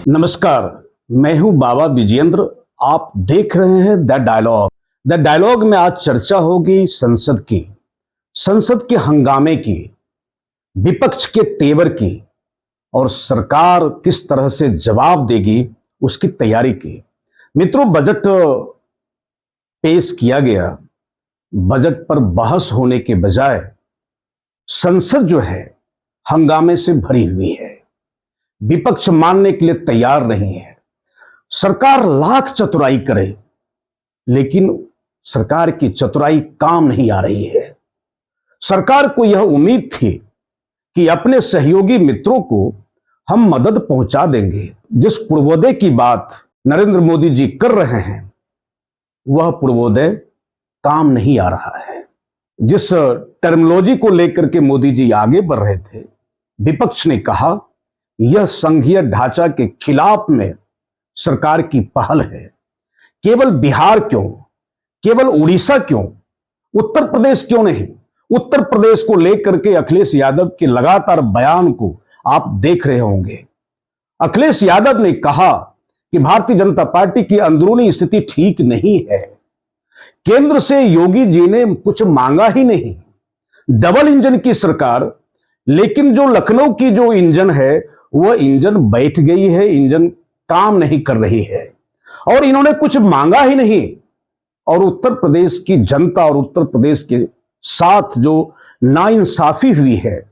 नमस्कार, मैं हूं बाबा विजेंद्र। आप देख रहे हैं द डायलॉग। द डायलॉग में आज चर्चा होगी संसद के हंगामे की, विपक्ष के तेवर की और सरकार किस तरह से जवाब देगी उसकी तैयारी की। मित्रों, बजट पेश किया गया। बजट पर बहस होने के बजाय संसद जो है हंगामे से भरी हुई है। विपक्ष मानने के लिए तैयार नहीं है। सरकार लाख चतुराई करे, लेकिन सरकार की चतुराई काम नहीं आ रही है। सरकार को यह उम्मीद थी कि अपने सहयोगी मित्रों को हम मदद पहुंचा देंगे। जिस पूर्वोदय की बात नरेंद्र मोदी जी कर रहे हैं, वह पूर्वोदय काम नहीं आ रहा है। जिस टर्मिनोलॉजी को लेकर के मोदी जी आगे बढ़ रहे थे, विपक्ष ने कहा यह संघीय ढांचा के खिलाफ में सरकार की पहल है। केवल बिहार क्यों, केवल उड़ीसा क्यों, उत्तर प्रदेश क्यों नहीं? उत्तर प्रदेश को लेकर के अखिलेश यादव के लगातार बयान को आप देख रहे होंगे। अखिलेश यादव ने कहा कि भारतीय जनता पार्टी की अंदरूनी स्थिति ठीक नहीं है। केंद्र से योगी जी ने कुछ मांगा ही नहीं। डबल इंजन की सरकार, लेकिन जो लखनऊ की जो इंजन है वह इंजन बैठ गई है, इंजन काम नहीं कर रही है और इन्होंने कुछ मांगा ही नहीं। और उत्तर प्रदेश की जनता और उत्तर प्रदेश के साथ जो नाइंसाफी हुई है,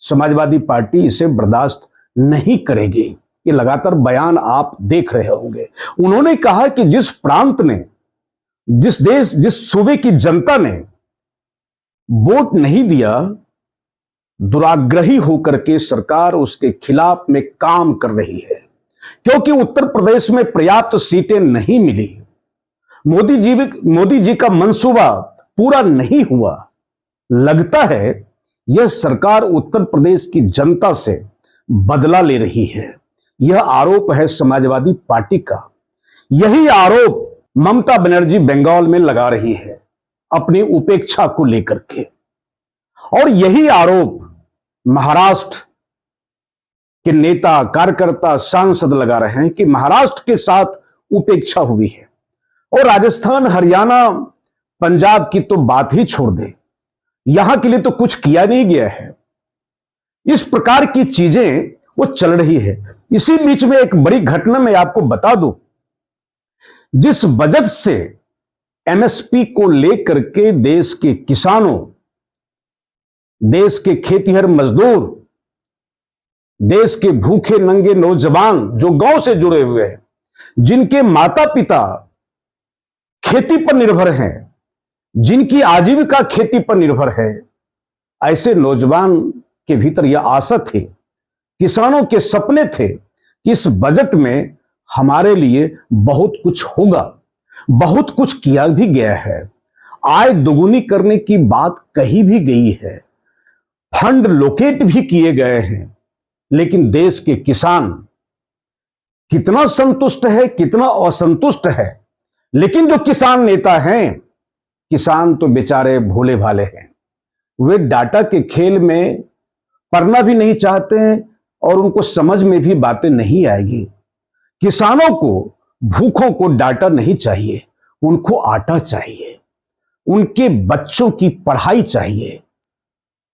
समाजवादी पार्टी इसे बर्दाश्त नहीं करेगी। ये लगातार बयान आप देख रहे होंगे। उन्होंने कहा कि जिस प्रांत ने, जिस सूबे की जनता ने वोट नहीं दिया, दुराग्रही होकर के सरकार उसके खिलाफ में काम कर रही है। क्योंकि उत्तर प्रदेश में पर्याप्त सीटें नहीं मिली, मोदी जी का मंसूबा पूरा नहीं हुआ। लगता है यह सरकार उत्तर प्रदेश की जनता से बदला ले रही है। यह आरोप है समाजवादी पार्टी का। यही आरोप ममता बनर्जी बंगाल में लगा रही है अपनी उपेक्षा को लेकर के, और यही आरोप महाराष्ट्र के नेता, कार्यकर्ता, सांसद लगा रहे हैं कि महाराष्ट्र के साथ उपेक्षा हुई है। और राजस्थान, हरियाणा, पंजाब की तो बात ही छोड़ दे, यहां के लिए तो कुछ किया नहीं गया है। इस प्रकार की चीजें वो चल रही है। इसी बीच में एक बड़ी घटना मैं आपको बता दूं। जिस बजट से एमएसपी को लेकर के देश के किसानों, देश के खेतीहर मजदूर, देश के भूखे नंगे नौजवान जो गांव से जुड़े हुए हैं, जिनके माता पिता खेती पर निर्भर हैं, जिनकी आजीविका खेती पर निर्भर है, ऐसे नौजवान के भीतर यह आशा थी, किसानों के सपने थे कि इस बजट में हमारे लिए बहुत कुछ होगा। बहुत कुछ किया भी गया है। आय दोगुनी करने की बात कही भी गई है, फंड लोकेट भी किए गए हैं। लेकिन देश के किसान कितना संतुष्ट है, कितना असंतुष्ट है। लेकिन जो किसान नेता हैं, किसान तो बेचारे भोले भाले हैं। वे डाटा के खेल में पढ़ना भी नहीं चाहते हैं और उनको समझ में भी बातें नहीं आएगी। किसानों को, भूखों को डाटा नहीं चाहिए, उनको आटा चाहिए, उनके बच्चों की पढ़ाई चाहिए,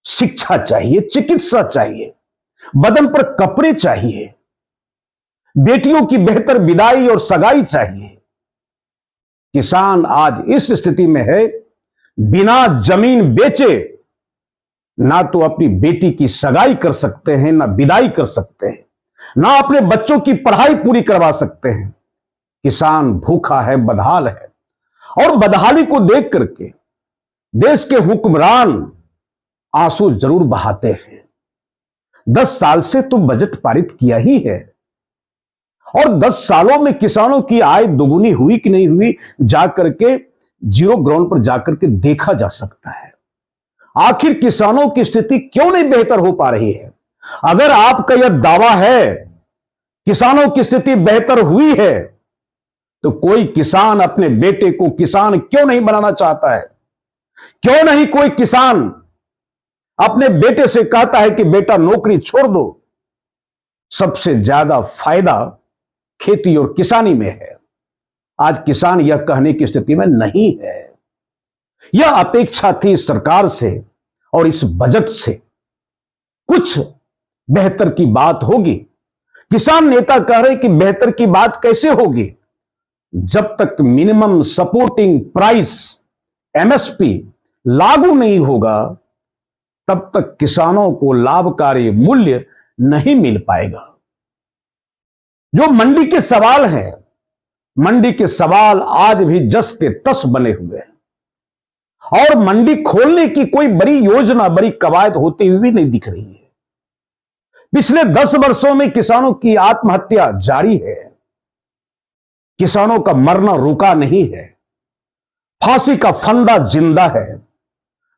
शिक्षा चाहिए, चिकित्सा चाहिए, बदन पर कपड़े चाहिए, बेटियों की बेहतर विदाई और सगाई चाहिए। किसान आज इस स्थिति में है, बिना जमीन बेचे ना तो अपनी बेटी की सगाई कर सकते हैं, ना विदाई कर सकते हैं, ना अपने बच्चों की पढ़ाई पूरी करवा सकते हैं। किसान भूखा है, बदहाल है। और बदहाली को देख करके देश के हुक्मरान आंसू जरूर बहाते हैं। 10 साल से तो बजट पारित किया ही है, और 10 सालों में किसानों की आय दोगुनी हुई कि नहीं हुई, जाकर के जीरो ग्राउंड पर जाकर के देखा जा सकता है। आखिर किसानों की स्थिति क्यों नहीं बेहतर हो पा रही है? अगर आपका यह दावा है किसानों की स्थिति बेहतर हुई है, तो कोई किसान अपने बेटे को किसान क्यों नहीं बनाना चाहता है? क्यों नहीं कोई किसान अपने बेटे से कहता है कि बेटा नौकरी छोड़ दो? सबसे ज्यादा फायदा खेती और किसानी में है। आज किसान यह कहने की स्थिति में नहीं है। यह अपेक्षा थी सरकार से और इस बजट से कुछ बेहतर की बात होगी। किसान नेता कह रहे कि बेहतर की बात कैसे होगी, जब तक मिनिमम सपोर्टिंग प्राइस एमएसपी लागू नहीं होगा तब तक किसानों को लाभकारी मूल्य नहीं मिल पाएगा। जो मंडी के सवाल हैं, मंडी के सवाल आज भी जस के तस बने हुए हैं और मंडी खोलने की कोई बड़ी योजना, बड़ी कवायद होती हुई नहीं दिख रही है। पिछले 10 वर्षों में किसानों की आत्महत्या जारी है, किसानों का मरना रुका नहीं है, फांसी का फंदा जिंदा है।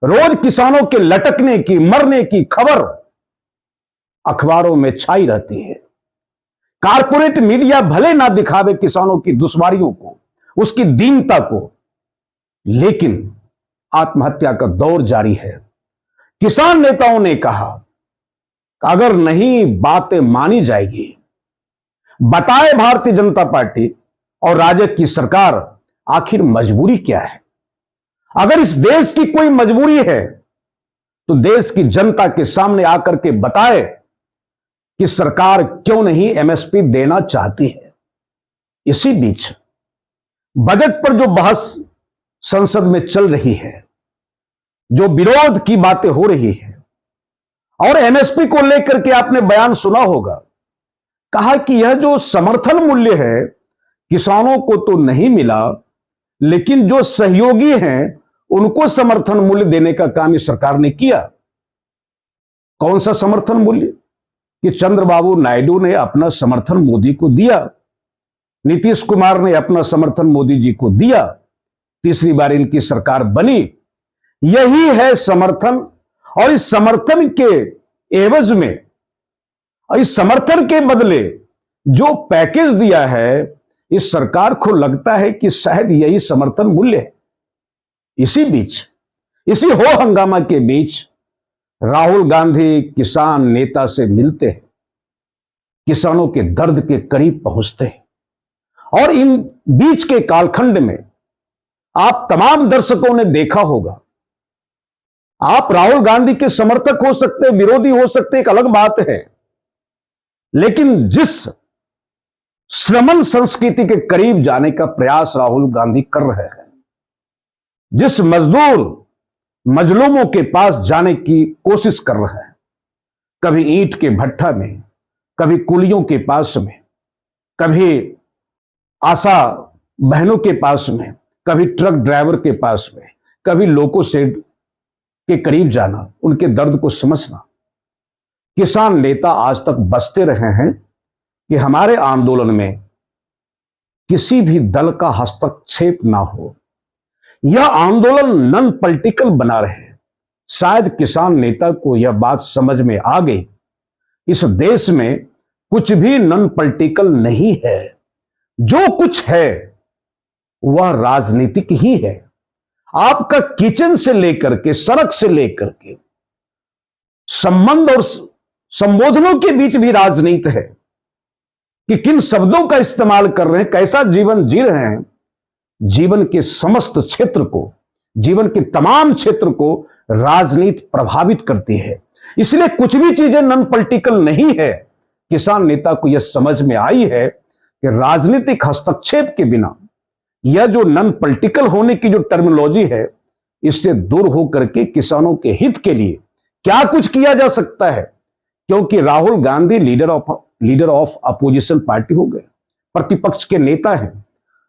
रोज किसानों के लटकने की, मरने की खबर अखबारों में छाई रहती है। कारपोरेट मीडिया भले ना दिखावे किसानों की दुश्वारियों को, उसकी दीनता को, लेकिन आत्महत्या का दौर जारी है। किसान नेताओं ने कहा अगर नहीं बातें मानी जाएगी, बताए भारतीय जनता पार्टी और राजग की सरकार आखिर मजबूरी क्या है। अगर इस देश की कोई मजबूरी है तो देश की जनता के सामने आकर के बताए कि सरकार क्यों नहीं एमएसपी देना चाहती है। इसी बीच बजट पर जो बहस संसद में चल रही है, जो विरोध की बातें हो रही है, और एमएसपी को लेकर के आपने बयान सुना होगा, कहा कि यह जो समर्थन मूल्य है किसानों को तो नहीं मिला, लेकिन जो सहयोगी हैं उनको समर्थन मूल्य देने का काम इस सरकार ने किया। कौन सा समर्थन मूल्य? कि चंद्रबाबू नायडू ने अपना समर्थन मोदी को दिया, नीतीश कुमार ने अपना समर्थन मोदी जी को दिया, तीसरी बार इनकी सरकार बनी। यही है समर्थन। और इस समर्थन के एवज में, इस समर्थन के बदले जो पैकेज दिया है, इस सरकार को लगता है कि शायद यही समर्थन मूल्य है। इसी बीच, इसी हो हंगामा के बीच राहुल गांधी किसान नेता से मिलते हैं, किसानों के दर्द के करीब पहुंचते हैं। और इन बीच के कालखंड में आप तमाम दर्शकों ने देखा होगा, आप राहुल गांधी के समर्थक हो सकते, विरोधी हो सकते, एक अलग बात है, लेकिन जिस श्रमण संस्कृति के करीब जाने का प्रयास राहुल गांधी कर रहे हैं, जिस मजदूर मजलूमों के पास जाने की कोशिश कर रहे हैं, कभी ईंट के भट्ठा में, कभी कुलियों के पास में, कभी आशा बहनों के पास में, कभी ट्रक ड्राइवर के पास में, कभी लोको शेड के करीब जाना, उनके दर्द को समझना। किसान नेता आज तक बसते रहे हैं कि हमारे आंदोलन में किसी भी दल का हस्तक्षेप ना हो, यह आंदोलन नॉन पॉलिटिकल बना रहे। शायद किसान नेता को यह बात समझ में आ गई, इस देश में कुछ भी नॉन पॉलिटिकल नहीं है, जो कुछ है वह राजनीतिक ही है। आपका किचन से लेकर के, सड़क से लेकर के, संबंध और संबोधनों के बीच भी राजनीति है कि किन शब्दों का इस्तेमाल कर रहे हैं, कैसा जीवन जी रहे हैं। जीवन के समस्त क्षेत्र को, जीवन के तमाम क्षेत्र को राजनीति प्रभावित करती है। इसलिए कुछ भी चीजें नॉन पॉलिटिकल नहीं है। किसान नेता को यह समझ में आई है कि राजनीतिक हस्तक्षेप के बिना यह जो नॉन पॉलिटिकल होने की जो टर्मिनोलॉजी है, इससे दूर होकर के किसानों के हित के लिए क्या कुछ किया जा सकता है। क्योंकि Rahul Gandhi leader of opposition party हो गए, प्रतिपक्ष के नेता हैं,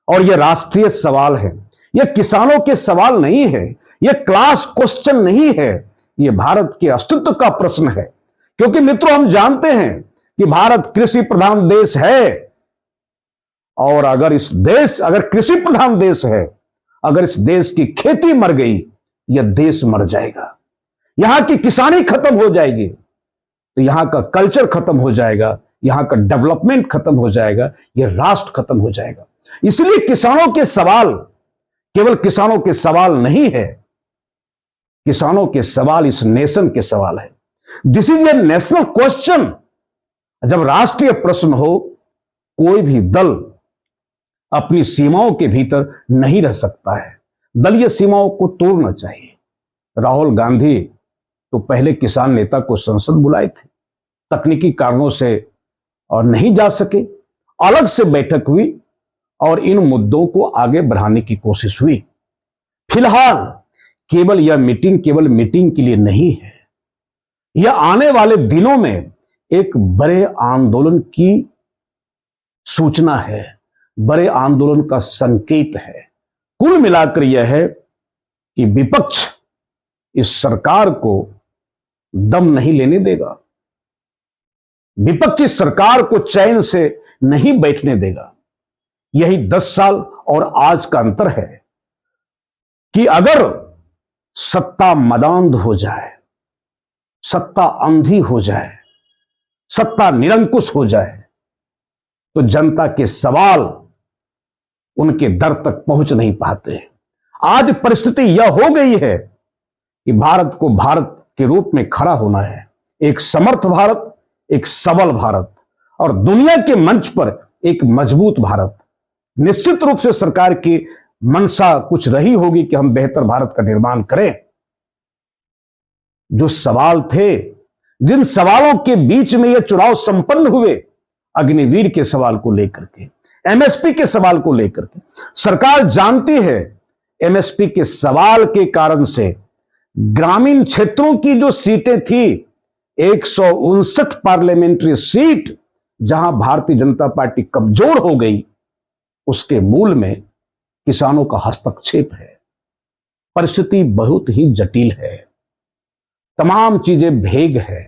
और यह राष्ट्रीय सवाल है, यह किसानों के सवाल नहीं है, यह क्लास क्वेश्चन नहीं है, यह भारत के अस्तित्व का प्रश्न है। क्योंकि मित्रों, हम जानते हैं कि भारत कृषि प्रधान देश है, और अगर कृषि प्रधान देश है, अगर इस देश की खेती मर गई, यह देश मर जाएगा। यहां की किसानी खत्म हो जाएगी तो यहां का कल्चर खत्म हो जाएगा, यहां का डेवलपमेंट खत्म हो जाएगा, यह राष्ट्र खत्म हो जाएगा। इसलिए किसानों के सवाल केवल किसानों के सवाल नहीं है, किसानों के सवाल इस नेशन के सवाल है। This is a national question. जब राष्ट्रीय प्रश्न हो, कोई भी दल अपनी सीमाओं के भीतर नहीं रह सकता है। दलीय सीमाओं को तोड़ना चाहिए। राहुल गांधी तो पहले किसान नेता को संसद बुलाए थे, तकनीकी कारणों से और नहीं जा सके, अलग से बैठक हुई और इन मुद्दों को आगे बढ़ाने की कोशिश हुई। फिलहाल यह मीटिंग केवल मीटिंग के लिए नहीं है, यह आने वाले दिनों में एक बड़े आंदोलन की सूचना है, बड़े आंदोलन का संकेत है। कुल मिलाकर यह है कि विपक्ष इस सरकार को दम नहीं लेने देगा, विपक्ष इस सरकार को चैन से नहीं बैठने देगा। यही 10 साल और आज का अंतर है कि अगर सत्ता मदांध हो जाए, सत्ता अंधी हो जाए, सत्ता निरंकुश हो जाए, तो जनता के सवाल उनके दर तक पहुंच नहीं पाते। आज परिस्थिति यह हो गई है कि भारत को भारत के रूप में खड़ा होना है, एक समर्थ भारत, एक सबल भारत और दुनिया के मंच पर एक मजबूत भारत। निश्चित रूप से सरकार की मंशा कुछ रही होगी कि हम बेहतर भारत का निर्माण करें। जो सवाल थे, जिन सवालों के बीच में यह चुनाव संपन्न हुए, अग्निवीर के सवाल को लेकर के, एमएसपी के सवाल को लेकर के, सरकार जानती है एमएसपी के सवाल के कारण से ग्रामीण क्षेत्रों की जो सीटें थी, 159 पार्लियामेंट्री सीट जहां भारतीय जनता पार्टी कमजोर हो गई, उसके मूल में किसानों का हस्तक्षेप है। परिस्थिति बहुत ही जटिल है, तमाम चीजें भेग है,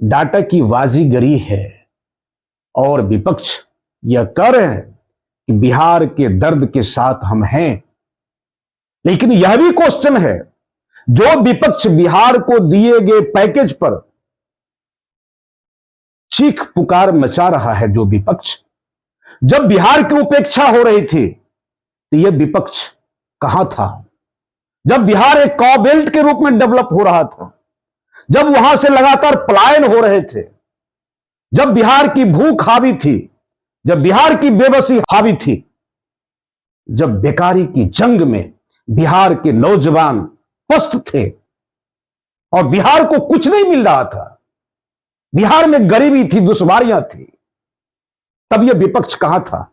डाटा की बाजीगरी है और विपक्ष यह कह रहे हैं कि बिहार के दर्द के साथ हम हैं। लेकिन यह भी क्वेश्चन है, जो विपक्ष बिहार को दिए गए पैकेज पर चीख पुकार मचा रहा है, जो विपक्ष जब बिहार की उपेक्षा हो रही थी तो यह विपक्ष कहां था? जब बिहार एक कॉ बेल्ट के रूप में डेवलप हो रहा था, जब वहां से लगातार पलायन हो रहे थे, जब बिहार की भूख हावी थी, जब बिहार की बेबसी हावी थी, जब बेकारी की जंग में बिहार के नौजवान पस्त थे और बिहार को कुछ नहीं मिल रहा था, बिहार में गरीबी थी, दुश्वारियां थी, तब यह विपक्ष कहां था?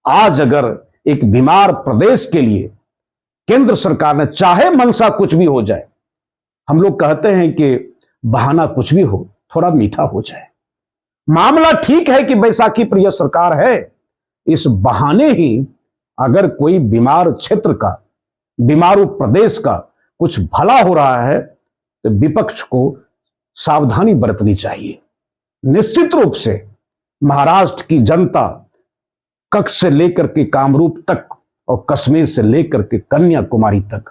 आज अगर एक बीमार प्रदेश के लिए केंद्र सरकार ने, चाहे मंशा कुछ भी हो जाए, हम लोग कहते हैं कि बहाना कुछ भी हो, थोड़ा मीठा हो जाए। मामला ठीक है कि बैसाखी पर यह सरकार है, इस बहाने ही अगर कोई बीमार क्षेत्र का, बीमारू प्रदेश का कुछ भला हो रहा है तो विपक्ष को सावधानी बरतनी चाहिए। निश्चित रूप से महाराष्ट्र की जनता कच्छ से लेकर के कामरूप तक और कश्मीर से लेकर के कन्याकुमारी तक,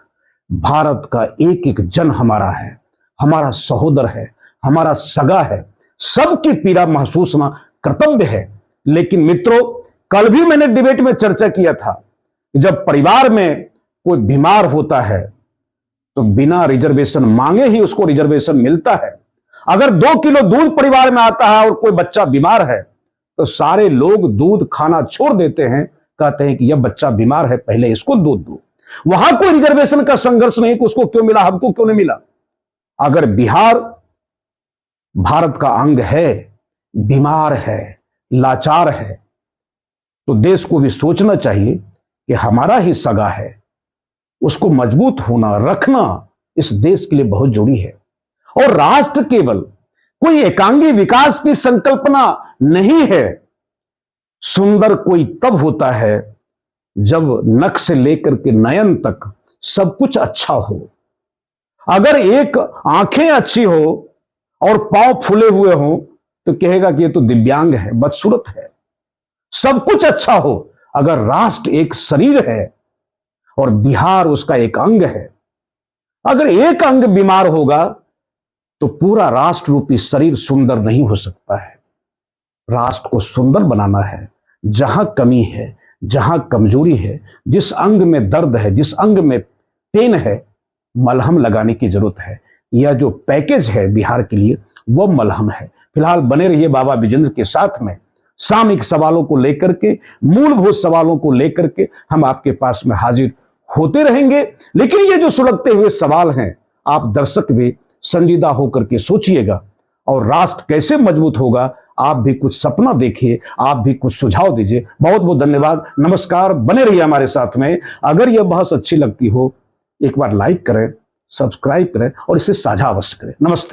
भारत का एक एक जन हमारा है, हमारा सहोदर है, हमारा सगा है, सबकी पीड़ा महसूस होना कर्तव्य है। लेकिन मित्रों, कल भी मैंने डिबेट में चर्चा किया था, जब परिवार में कोई बीमार होता है तो बिना रिजर्वेशन मांगे ही उसको रिजर्वेशन मिलता है। अगर 2 किलो दूध परिवार में आता है और कोई बच्चा बीमार है तो सारे लोग दूध खाना छोड़ देते हैं, कहते हैं कि यह बच्चा बीमार है, पहले इसको दूध दो। वहां कोई रिजर्वेशन का संघर्ष नहीं कि उसको क्यों मिला, हमको क्यों नहीं मिला। अगर बिहार भारत का अंग है, बीमार है, लाचार है, तो देश को भी सोचना चाहिए कि हमारा ही सगा है, उसको मजबूत होना, रखना इस देश के लिए बहुत जरूरी है। और राष्ट्र केवल कोई एकांगी विकास की संकल्पना नहीं है। सुंदर कोई तब होता है जब नख से लेकर के नयन तक सब कुछ अच्छा हो। अगर एक आंखें अच्छी हो और पांव फूले हुए हो तो कहेगा कि ये तो दिव्यांग है, बदसूरत है। सब कुछ अच्छा हो, अगर राष्ट्र एक शरीर है और बिहार उसका एक अंग है, अगर एक अंग बीमार होगा तो पूरा राष्ट्र रूपी शरीर सुंदर नहीं हो सकता है। राष्ट्र को सुंदर बनाना है, जहां कमी है, जहां कमजोरी है, जिस अंग में दर्द है, जिस अंग में पेन है, मलहम लगाने की जरूरत है। यह जो पैकेज है बिहार के लिए वो मलहम है। फिलहाल बने रहिए बाबा विजेंद्र के साथ में। सामयिक सवालों को लेकर के, मूलभूत सवालों को लेकर के हम आपके पास में हाजिर होते रहेंगे। लेकिन ये जो सुलगते हुए सवाल हैं, आप दर्शक भी संजीदा होकर के सोचिएगा और राष्ट्र कैसे मजबूत होगा, आप भी कुछ सपना देखिए, आप भी कुछ सुझाव दीजिए। बहुत बहुत धन्यवाद, नमस्कार, बने रहिए हमारे साथ में। अगर यह बहस अच्छी लगती हो, एक बार लाइक करें, सब्सक्राइब करें और इसे साझा अवश्य करें। नमस्ते।